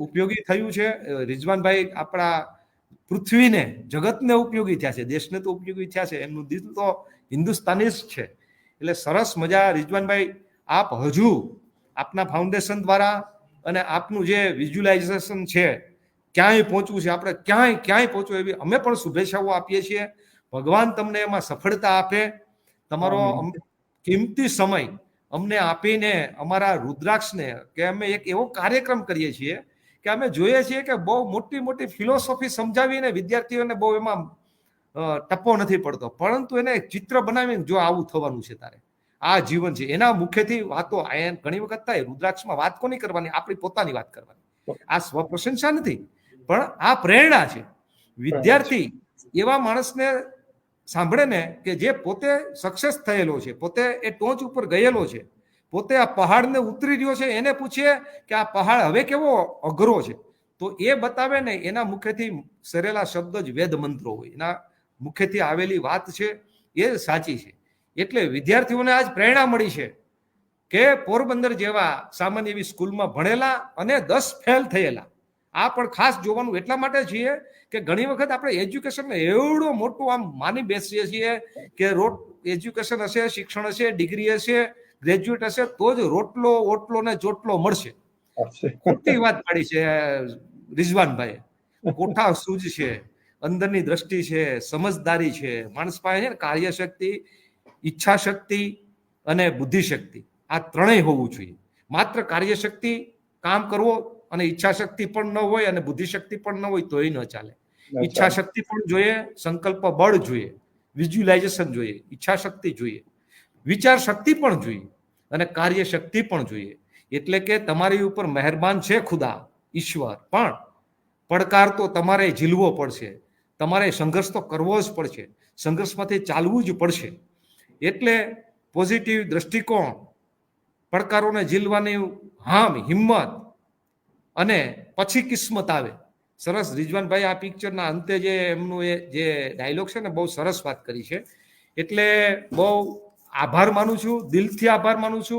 ઉપયોગી થયું છે. રિઝવાનભાઈ આપણા પૃથ્વીને, જગતને ઉપયોગી થયા છે, દેશને તો ઉપયોગી થયા છે. એમનું દિલ તો હિન્દુસ્તાની જ છે. એટલે સરસ મજા. રિઝવાનભાઈ, આપ હજુ આપના ફાઉન્ડેશન દ્વારા અને આપનું જે વિઝ્યુલાઇઝેશન છે, ક્યાંય પહોંચવું છે, આપણે ક્યાંય પહોંચવું, એવી અમે પણ શુભેચ્છાઓ આપીએ છીએ. ભગવાન તમને એમાં સફળતા આપે. તમારો કિંમતી સમય અમને આપીને અમારા રુદ્રાક્ષને, કે અમે એક એવો કાર્યક્રમ કરીએ છીએ કે અમે જોઈએ છીએ કે બહુ મોટી મોટી ફિલોસોફી સમજાવીને વિદ્યાર્થીઓને બહુ એમાં ટપ્પો નથી પડતો, પરંતુ એને ચિત્ર બનાવીને જો આવું થવાનું છે તારે, આ જીવન છે, એના મુખ્યથી વાતો ઘણી વખત થાય. રુદ્રાક્ષમાં વાત કોની કરવાની? આપણી પોતાની વાત કરવાની. આ સ્વપ્રશંસા નથી, પણ આ પ્રેરણા છે. વિદ્યાર્થી એવા માણસને સાંભળે ને કે જે પોતે સક્સેસ થયેલો છે, પોતે એ ટોચ ઉપર ગયેલો છે, પોતે આ પહાડને ઉતરી રહ્યો છે, એને પૂછીએ કે આ પહાડ હવે કેવો અઘરો છે, તો એ બતાવે ને, એના મુખેથી સરેલા શબ્દ જ વેદ મંત્રો હોય, એના મુખેથી આવેલી વાત છે એ સાચી છે. એટલે વિદ્યાર્થીઓને આજ પ્રેરણા મળી છે કે પોરબંદર જેવા સામાન્ય એવી સ્કૂલમાં ભણેલા અને 10 ફેલ થયેલા, આ પણ ખાસ જોવાનું એટલા માટે છીએ કે ઘણી વખત આપણે એજ્યુકેશનને એવડું મોટું આમ માની બેસીએ છીએ કે એજ્યુકેશન હશે, શિક્ષણ હશે, ડિગ્રી હશે, ગ્રેજ્યુએટ હશે તો જ રોટલો ઓટલો ને ચોટલો મળશે. ખોટી વાત પાડી છે રિઝવાનભાઈ. કોઠા સૂજ છે, અંદરની દ્રષ્ટિ છે, સમજદારી છે, માણસ પાસે છે ને કાર્યશક્તિ, ઈચ્છા શક્તિ અને બુદ્ધિ શક્તિ, આ ત્રણેય હોવું જોઈએ. માત્ર કાર્યશક્તિ, કામ કરવો અને ઈચ્છા શક્તિ પણ ન હોય અને બુદ્ધિ શક્તિ પણ ન હોય તો એ ન ચાલે. ઈચ્છા શક્તિ પણ જોઈએ, સંકલ્પ બળ જોઈએ, વિઝ્યુલાઇઝેશન જોઈએ, ઈચ્છા શક્તિ જોઈએ, વિચાર શક્તિ પણ જોઈએ અને કાર્ય શક્તિ પણ જોઈએ. એટલે કે તમારી ઉપર મહેરબાન છે ખુદા ઈશ્વર, પણ પડકાર તો તમારે ઝીલવો પડશે, તમારે સંઘર્ષ તો કરવો જ પડશે, સંઘર્ષમાંથી ચાલવું જ પડશે. એટલે પોઝિટિવ દ્રષ્ટિકોણ, પડકારોને ઝીલવાની હિંમત અને પછી કિસ્મત આવે. સરસ રિઝવાનભાઈ આ પિક્ચરના અંતે જે એમનું એ જે ડાયલોગ છે ને, બહુ સરસ વાત કરી છે. એટલે બહુ આભાર માનું છું, દિલથી આભાર માનું છું.